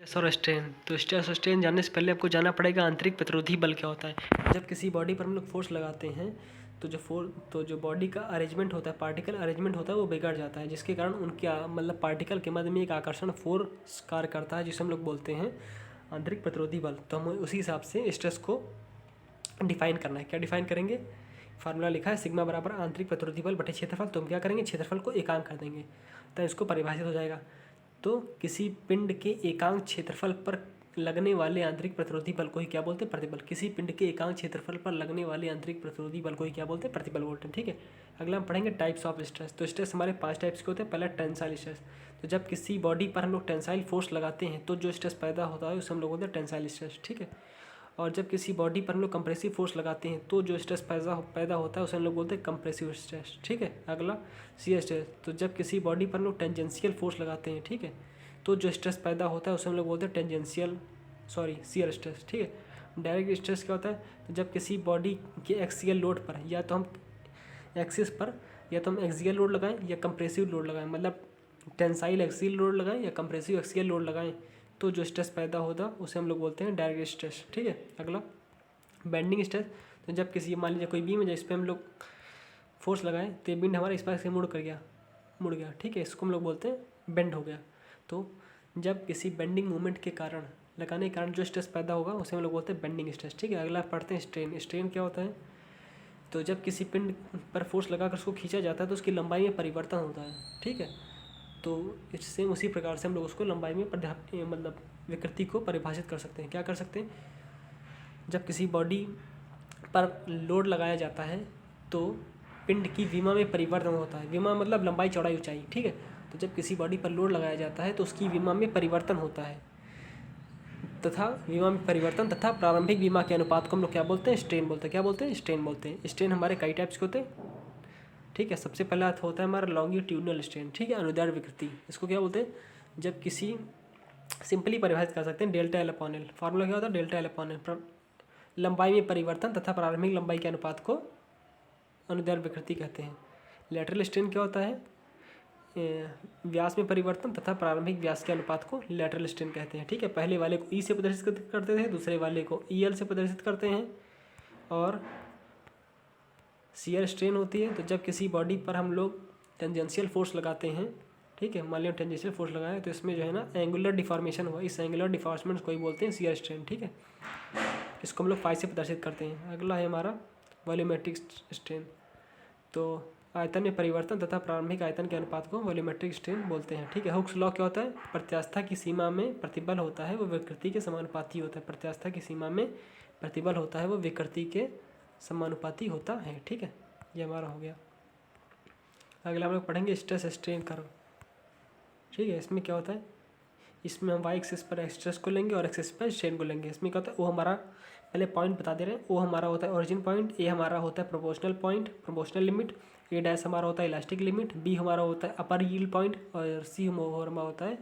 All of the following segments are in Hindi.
स्ट्रेस और स्ट्रेन। तो स्ट्रेस और स्ट्रेन जानने से पहले आपको जानना पड़ेगा आंतरिक प्रतिरोधी बल क्या होता है। जब किसी बॉडी पर हम लोग फोर्स लगाते हैं तो जो बॉडी का अरेंजमेंट होता है, पार्टिकल अरेंजमेंट होता है, वो बिगड़ जाता है, जिसके कारण उनके मतलब पार्टिकल के मध्य में एक आकर्षण फोर्स कार्य करता है, जिसे हम लोग बोलते हैं आंतरिक प्रतिरोधी बल। तो हम उसी हिसाब से स्ट्रेस को डिफाइन करना है। क्या डिफाइन करेंगे? फार्मूला लिखा है सिग्मा बराबर आंतरिक प्रतिरोधी बल बटे क्षेत्रफल। तो हम क्या करेंगे? क्षेत्रफल को एकांक कर देंगे, तो इसको परिभाषित हो जाएगा। तो किसी पिंड के एकांक क्षेत्रफल पर लगने वाले आंतरिक प्रतिरोधी बल को ही क्या बोलते हैं? प्रतिबल। किसी पिंड के एकांक क्षेत्रफल पर लगने वाले आंतरिक प्रतिरोधी बल को ही क्या बोलते हैं? प्रतिबल बोलते हैं। ठीक है। अगला हम पढ़ेंगे टाइप्स ऑफ स्ट्रेस। तो स्ट्रेस हमारे 5 टाइप्स के होते हैं। पहला टेंसाइल स्ट्रेस। तो जब किसी बॉडी पर हम लोग टेंसाइल फोर्स लगाते हैं तो जो स्ट्रेस पैदा होता है उसे हम लोग बोलते हैं टेंसाइल स्ट्रेस। ठीक है। और जब किसी बॉडी पर हम लोग कंप्रेसिव फोर्स लगाते हैं तो जो स्ट्रेस पैदा होता है उसे हम लोग बोलते हैं कंप्रेसिव स्ट्रेस। ठीक है। अगला शियर स्ट्रेस। तो जब किसी बॉडी पर हम लोग टेंजेंशियल फोर्स लगाते हैं, ठीक है, तो जो स्ट्रेस पैदा होता है उसे हम लोग बोलते हैं शियर स्ट्रेस। ठीक है। डायरेक्ट स्ट्रेस क्या होता है? तो जब किसी बॉडी के एक्सियल लोड पर या तो हम एक्सिस पर या तो हम एक्सियल लोड लगाएं या कंप्रेसिव लोड लगाएं, मतलब टेंसाइल एक्सियल लोड लगाएं या कंप्रेसिव एक्सियल लोड लगाएं, तो जो स्ट्रेस पैदा होता उसे हम लोग बोलते हैं डायरेक्ट स्ट्रेस। ठीक है। अगला बेंडिंग स्ट्रेस। तो जब किसी मान लीजिए कोई बीम है जिस पर हम लोग फोर्स लगाएं तो ये बीम हमारा इस पास से मुड़ गया। ठीक है। इसको हम लोग बोलते हैं बेंड हो गया। तो जब किसी बेंडिंग मूवमेंट के कारण लगाने के कारण जो स्ट्रेस पैदा होगा उसे हम लोग बोलते हैं बेंडिंग स्ट्रेस। ठीक है। अगला पढ़ते हैं स्ट्रेन। स्ट्रेन क्या होता है? तो जब किसी पिंड पर फोर्स लगाकर उसको खींचा जाता है तो उसकी लंबाई में परिवर्तन होता है। ठीक है। तो इससे उसी प्रकार से हम लोग उसको लंबाई में मतलब विकृति को परिभाषित कर सकते हैं। क्या कर सकते हैं? जब किसी बॉडी पर लोड लगाया जाता है तो पिंड की विमा में परिवर्तन होता है। विमा मतलब लंबाई, चौड़ाई, ऊंचाई। ठीक है। तो जब किसी बॉडी पर लोड लगाया जाता है तो उसकी विमा में परिवर्तन होता है तथा प्रारंभिक विमा के अनुपात को हम लोग क्या बोलते हैं? स्ट्रेन बोलते हैं। क्या बोलते हैं? स्ट्रेन बोलते हैं। स्ट्रेन हमारे कई टाइप्स के होते हैं। ठीक है। सबसे पहला होता है हमारा लॉन्गिट्यूडनल स्ट्रेन। ठीक है। अनुदैर्ध्य विकृति। इसको क्या बोलते हैं? जब किसी सिंपली परिभाषित कर सकते हैं delta L upon L. Formula क्या होता है? Delta L upon L. लंबाई में परिवर्तन तथा प्रारंभिक लंबाई के अनुपात को अनुदैर्ध्य विकृति कहते हैं। लैटरल स्ट्रेन क्या होता है? व्यास में परिवर्तन तथा प्रारंभिक व्यास के अनुपात को लैटरल स्ट्रेन कहते हैं। ठीक है। पहले वाले को ई से प्रदर्शित करते थे, दूसरे वाले को ई एल से प्रदर्शित करते हैं। और शियर स्ट्रेन होती है तो जब किसी बॉडी पर हम लोग टेंजेंशियल फोर्स लगाते हैं, ठीक है, मान लिया टेंजेंशियल फोर्स लगाए तो इसमें जो है ना एंगुलर डिफॉर्मेशन हुआ, इस एंगुलर डिफॉर्मेशन को ही बोलते हैं शियर स्ट्रेन। ठीक है। इसको हम लोग फाई से प्रदर्शित करते हैं। अगला है हमारा वॉल्यूमेट्रिक स्ट्रेन। तो आयतन में परिवर्तन तथा प्रारंभिक आयतन के अनुपात को वॉल्यूमेट्रिक स्ट्रेन बोलते हैं। ठीक है। हुक्स लॉ क्या होता है? प्रत्यास्था की सीमा में प्रतिबल होता है वो विकृति के समानुपाती होता है। प्रत्यास्था की सीमा में प्रतिबल होता है वो विकृति के समानुपाती होता है। ठीक है। ये हमारा हो गया। अगला हम लोग पढ़ेंगे स्ट्रेस स्ट्रेन कर्व। ठीक है। इसमें क्या होता है? इसमें हम वाई एक्सिस पर स्ट्रेस को लेंगे और एक्सिस पर स्ट्रेन को लेंगे। इसमें क्या होता है? वो हमारा पहले पॉइंट बता दे रहे हैं। वो हमारा होता है ओरिजिन पॉइंट, ए हमारा होता है प्रोपोर्शनल पॉइंट, प्रोपोर्शनल लिमिट, ए डैश हमारा होता है इलास्टिक लिमिट, बी हमारा होता है अपर यील्ड पॉइंट और सी हमारा होता है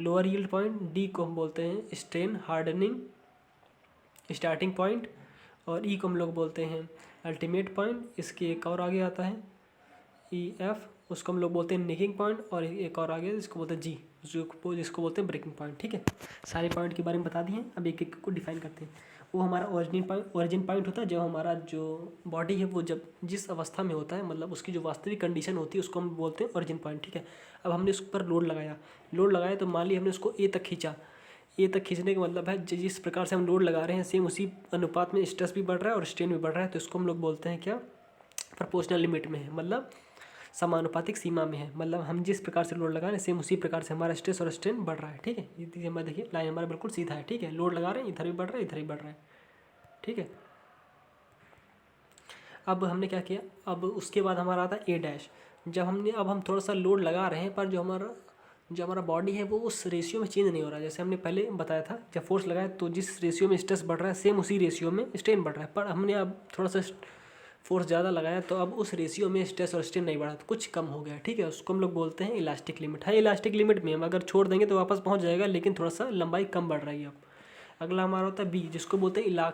लोअर यील्ड पॉइंट, डी को हम बोलते हैं स्ट्रेन हार्डनिंग स्टार्टिंग पॉइंट और ई को हम लोग बोलते हैं अल्टीमेट पॉइंट। इसके एक और आगे आता है ई एफ, उसको हम लोग बोलते हैं नेकिंग पॉइंट और एक और आगे जिसको बोलते हैं जी, जिसको बोलते हैं ब्रेकिंग पॉइंट। ठीक है। सारे पॉइंट के बारे में बता दिए। अब एक एक को डिफाइन करते हैं। वो हमारा ओरिजिन पॉइंट होता है जब हमारा जो बॉडी है वो जब जिस अवस्था में होता है, मतलब उसकी जो वास्तविक कंडीशन होती है उसको हम बोलते हैं ओरिजिन पॉइंट। ठीक है। अब हमने उस पर लोड लगाया तो मान लिया हमने उसको ए तक खींचा। ए तक खींचने का मतलब है जिस प्रकार से हम लोड लगा रहे हैं सेम उसी अनुपात में स्ट्रेस भी बढ़ रहा है और स्ट्रेन भी बढ़ रहा है, तो इसको हम लोग बोलते हैं क्या? प्रोपोर्शनल लिमिट में है, मतलब समानुपातिक सीमा में है। मतलब हम जिस प्रकार से लोड लगा रहे हैं सेम उसी प्रकार से हमारा स्ट्रेस और स्ट्रेन बढ़ रहा है। ठीक है। ये चीज़ हमारा देखिए लाइन हमारा बिल्कुल सीधा है। ठीक है। लोड लगा रहे हैं, इधर भी बढ़ रहा है, इधर भी बढ़ रहा है। ठीक है। अब हमने क्या किया? अब उसके बाद हमारा आता है ए डैश। अब हम थोड़ा सा लोड लगा रहे हैं पर जो हमारा बॉडी है वो उस रेशियो में चेंज नहीं हो रहा है। जैसे हमने पहले बताया था, जब फोर्स लगाया तो जिस रेशियो में स्ट्रेस बढ़ रहा है सेम उसी रेशियो में स्ट्रेन बढ़ रहा है, पर हमने अब थोड़ा सा फोर्स ज़्यादा लगाया तो अब उस रेशियो में स्ट्रेस और स्ट्रेन नहीं बढ़ा, तो कुछ कम हो गया। ठीक है। उसको हम लोग बोलते हैं इलास्टिक लिमिट। है इलास्टिक लिमिट में हम अगर छोड़ देंगे तो वापस पहुंच जाएगा, लेकिन थोड़ा सा लंबाई कम बढ़ रही है अब। अगला हमारा होता है बी, जिसको बोलते हैं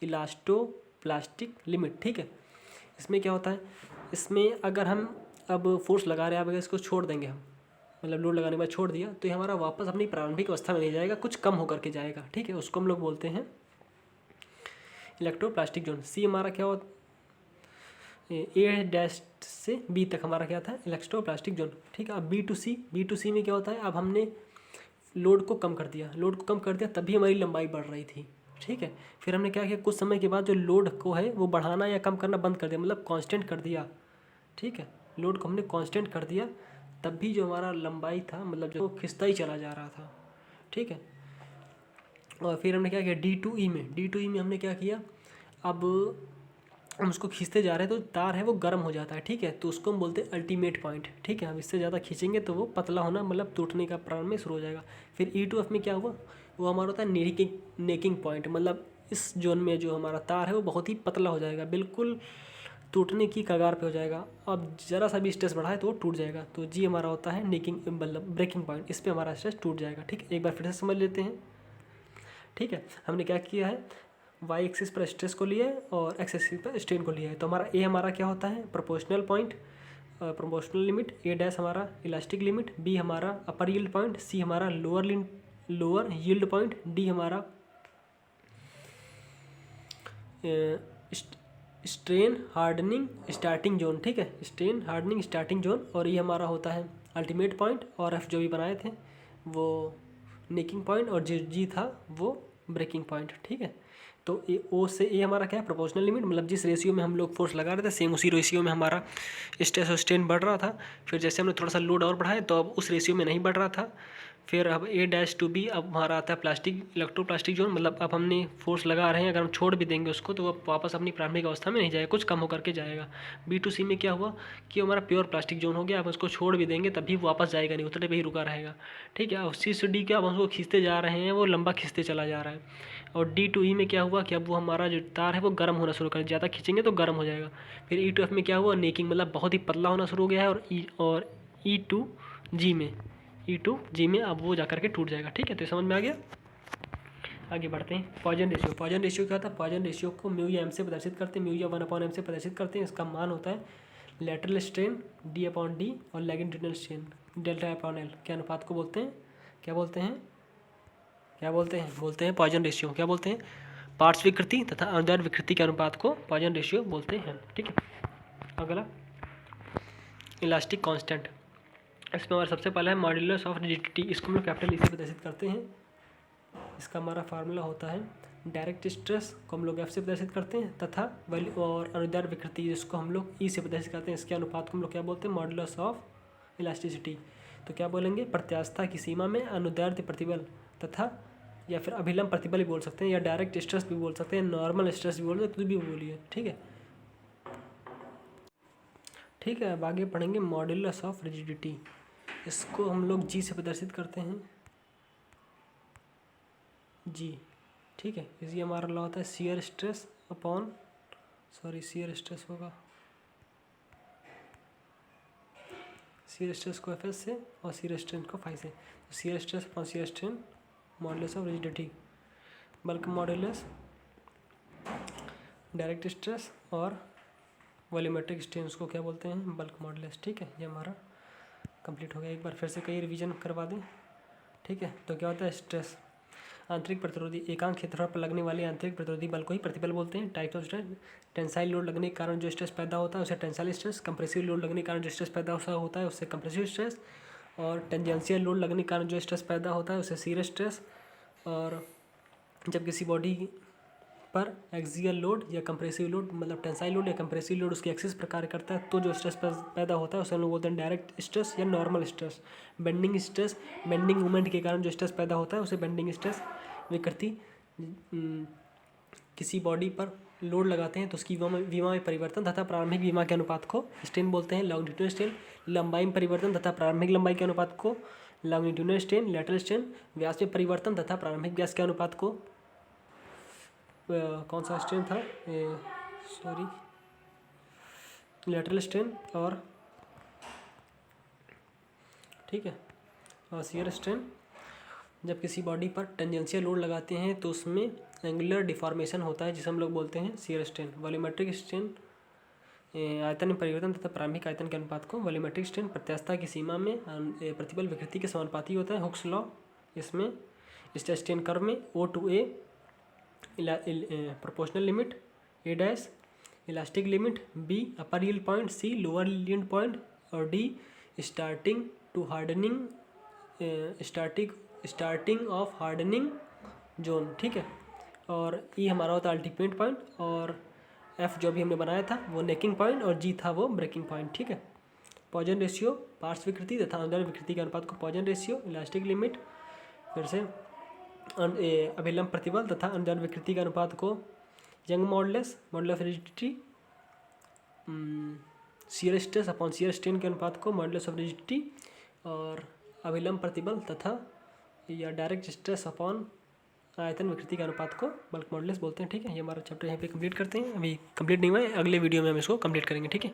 इलास्टोप्लास्टिक लिमिट। ठीक है। इसमें क्या होता है? इसमें अगर हम अब फोर्स लगा रहे हैं, अब अगर इसको छोड़ देंगे हम मतलब लोड लगाने के बाद छोड़ दिया, तो ये हमारा वापस अपनी प्रारंभिक अवस्था में नहीं जाएगा, कुछ कम होकर के जाएगा। ठीक है, उसको हम लोग बोलते हैं इलेक्ट्रोप्लास्टिक जोन। सी हमारा क्या होता, ए डैश से बी तक हमारा क्या था, इलेक्ट्रोप्लास्टिक जोन। ठीक है, अब बी टू सी में क्या होता है, अब हमने लोड को कम कर दिया, तभी हमारी लंबाई बढ़ रही थी। ठीक है, फिर हमने क्या किया, कुछ समय के बाद जो लोड को है वो बढ़ाना या कम करना बंद कर दिया, मतलब कांस्टेंट कर दिया। ठीक है, लोड को हमने कांस्टेंट कर दिया, तब भी जो हमारा लंबाई था मतलब जो खिंचता ही चला जा रहा था। ठीक है, और फिर हमने क्या किया, डी टू ई में हमने क्या किया, अब हम उसको खींचते जा रहे हैं तो तार है वो गर्म हो जाता है। ठीक है, तो उसको हम बोलते हैं अल्टीमेट पॉइंट। ठीक है, हम इससे ज़्यादा खींचेंगे तो वो पतला होना मतलब टूटने का प्रारंभ में शुरू हो जाएगा। फिर E2F में क्या हुआ, वो हमारा होता है नेकिंग पॉइंट, मतलब इस जोन में जो हमारा तार है वो बहुत ही पतला हो जाएगा, बिल्कुल टूटने की कगार पे हो जाएगा। अब ज़रा सा भी स्ट्रेस बढ़ा है तो वो टूट जाएगा। तो जी हमारा होता है नेकिंग मतलब ब्रेकिंग पॉइंट, इस पर हमारा स्ट्रेस टूट जाएगा। ठीक है, एक बार फिर से समझ लेते हैं। ठीक है, हमने क्या किया है, वाई एक्सिस पर स्ट्रेस को लिया है और एक्स एक्सिस पर स्ट्रेन को लिया है। तो हमारा ए हमारा क्या होता है, प्रोपोर्शनल पॉइंट, प्रोपोर्शनल लिमिट, ए डैश हमारा इलास्टिक लिमिट, बी हमारा अपर यील्ड पॉइंट, सी हमारा लोअर यील्ड पॉइंट, डी हमारा स्ट्रेन हार्डनिंग स्टार्टिंग जोन। ठीक है, स्ट्रेन हार्डनिंग स्टार्टिंग जोन, और ये हमारा होता है अल्टीमेट पॉइंट, और एफ जो भी बनाए थे वो नेकिंग पॉइंट, और जो जी था वो ब्रेकिंग पॉइंट। ठीक है, तो ए ओ से ए हमारा क्या है, प्रोपोर्शनल लिमिट, मतलब जिस रेशियो में हम लोग फोर्स लगा रहे थे सेम उसी रेशियो में हमारा स्ट्रेस और स्ट्रेन बढ़ रहा था। फिर जैसे हमने थोड़ा सा लोड और बढ़ाया तो अब उस रेशियो में नहीं बढ़ रहा था। फिर अब ए डैश टू बी, अब हमारा आता है प्लास्टिक इलेक्ट्रोप्लास्टिक जोन, मतलब अब हमने फोर्स लगा रहे हैं, अगर हम छोड़ भी देंगे उसको तो वो वापस अपनी प्रारंभिक अवस्था में नहीं जाएगा, कुछ कम होकर के जाएगा। बी टू सी में क्या हुआ कि हमारा प्योर प्लास्टिक जोन हो गया, अब उसको छोड़ भी देंगे तभी वापस जाएगा नहीं, उतने पे ही रुका रहेगा। ठीक है, और सी से डी क्या, अब हम उसको खींचते जा रहे हैं, वो लंबा खींचते चला जा रहा है। और डी टू ई में क्या हुआ कि अब वो हमारा जो तार है वो गर्म होना शुरू कर, ज़्यादा खींचेंगे तो गर्म हो जाएगा। फिर ई टू एफ में क्या हुआ, नेकिंग, मतलब बहुत ही पतला होना शुरू हो गया है। और ई टू जी में अब वो जाकर के टूट जाएगा। ठीक है, तो समझ में आ गया। आगे बढ़ते हैं। पॉइजन रेशियो क्या होता है, पॉइजन रेशियो को म्यू या एम से प्रदर्शित करते हैं, म्यू या 1/m से प्रदर्शित करते हैं। इसका मान होता है लेटरल स्ट्रेन D/D और लैगिट्यूडिनल स्ट्रेन Δ/L के अनुपात को बोलते हैं, क्या बोलते हैं पॉइजन रेशियो। क्या बोलते हैं, पार्श्व विकृति तथा अनुदैर्ध्य विकृति के अनुपात को पॉइजन रेशियो बोलते हैं। ठीक है, अगला इलास्टिक कांस्टेंट, इसमें हमारा सबसे पहला है मॉड्यूलस ऑफ रिजिडिटी, इसको हम लोग कैपिटल ई से प्रदर्शित करते हैं। इसका हमारा फार्मूला होता है डायरेक्ट स्ट्रेस को हम लोग एफ से प्रदर्शित करते हैं, तथा वैल्यू और अनुदैर्ध्य विकृति जिसको हम लोग ई से प्रदर्शित करते हैं, इसके अनुपात को हम लोग क्या बोलते हैं, मॉड्यूलस ऑफ इलास्टिसिटी। तो क्या बोलेंगे, प्रत्यास्थता की सीमा में अनुदैर्ध्य प्रतिबल तथा या फिर अभिलंब प्रतिबल भी बोल सकते हैं, या डायरेक्ट स्ट्रेस भी बोल सकते हैं, नॉर्मल स्ट्रेस भी बोल सकते हैं, कुछ भी बोलिए। ठीक है, अब आगे पढ़ेंगे मॉड्यूलस ऑफ रिजिडिटी। इसको हम लोग जी से प्रदर्शित करते हैं, जी। ठीक है, इसी हमारा लॉ होता है शियर स्ट्रेस होगा, शियर स्ट्रेस को एफ से और शियर स्ट्रेन को फाई से। Shear stress upon shear strain modulus of rigidity, bulk modulus, direct stress और वॉल्यूमेट्रिक स्ट्रेन, उसको क्या बोलते हैं, बल्क मॉडुलस। ठीक है, ये हमारा कंप्लीट हो गया। एक बार फिर से कई रिवीजन करवा दें। ठीक है, तो क्या होता है, स्ट्रेस आंतरिक प्रतिरोधी, एकांक क्षेत्रफल पर लगने वाले आंतरिक प्रतिरोधी बल को ही प्रतिबल बोलते हैं। Types of stress, tensile load लगने के कारण जो स्ट्रेस पैदा होता है उसे टेंसाइल स्ट्रेस, कंप्रेसिव लोड लगने के कारण जो स्ट्रेस पैदा होता है उससे कंप्रेसिव स्ट्रेस, और टेंजेंशियल लोड लगने के कारण जो स्ट्रेस पैदा होता है उसे शियर स्ट्रेस। और जब किसी बॉडी पर एक्सियल लोड या कंप्रेसिव लोड, मतलब टेंसाइल लोड या कंप्रेसिव लोड उसकी एक्सिस पर कार्य करता है तो जो स्ट्रेस पैदा होता है उसे हम लोग बोलते हैं डायरेक्ट स्ट्रेस या normal stress. Bending stress, bending movement के कारण जो स्ट्रेस पैदा होता है उसे बेंडिंग स्ट्रेस। विकृति, किसी बॉडी पर लोड लगाते हैं तो उसकी विमा में परिवर्तन तथा प्रारंभिक विमा के अनुपात को स्ट्रेन बोलते हैं। लॉन्गिट्यूडनल स्ट्रेन, लंबाई में परिवर्तन तथा प्रारंभिक लंबाई के अनुपात को लॉन्गिट्यूडनल स्ट्रेन। लेटरल स्ट्रेन, व्यास में परिवर्तन तथा प्रारंभिक व्यास के अनुपात को कौन सा स्ट्रेन था, लेटरल स्ट्रेन। और ठीक है, और शियर स्ट्रेन, जब किसी बॉडी पर टेंजेंशियल लोड लगाते हैं तो उसमें एंगुलर डिफॉर्मेशन होता है जिसे हम लोग बोलते हैं शियर स्ट्रेन। वॉल्यूमेट्रिक स्ट्रेन, आयतन में परिवर्तन तथा प्रारंभिक आयतन के अनुपात को। वॉल्यूमेट्रिक स्ट्रेन प्रत्यास्थता की सीमा में प्रतिबल विकृति के समानुपाती होता है, हुक्स लॉ। इसमें स्ट्रेन कर्व में O to A proportional limit, A dash elastic limit, B upper yield point, C lower yield point और D starting to hardening starting of hardening zone. ठीक है, और E हमारा होता है अल्टीमेट पॉइंट, और F जो भी हमने बनाया था वो नेकिंग पॉइंट, और G था वो ब्रेकिंग पॉइंट। ठीक है, पॉइजन रेशियो पार्श्व विकृति तथा अंदर विकृति के अनुपात को पॉइजन रेशियो, इलास्टिक लिमिट, फिर से अभिलंब प्रतिबल तथा अंदर विकृति के अनुपात को young modulus, modulus of rigidity, shear stress upon shear strain के अनुपात को मॉडुलस ऑफ रिजिडिटी, और अभिलंब प्रतिबल तथा या डायरेक्ट स्ट्रेस अपॉन आयतन विकृति के अनुपात को बल्क मॉडुलस बोलते हैं। ठीक है, ये हमारा चैप्टर यहाँ पे कंप्लीट करते हैं। अभी कंप्लीट नहीं हुआ है, अगले वीडियो में हम इसको कंप्लीट करेंगे। ठीक है।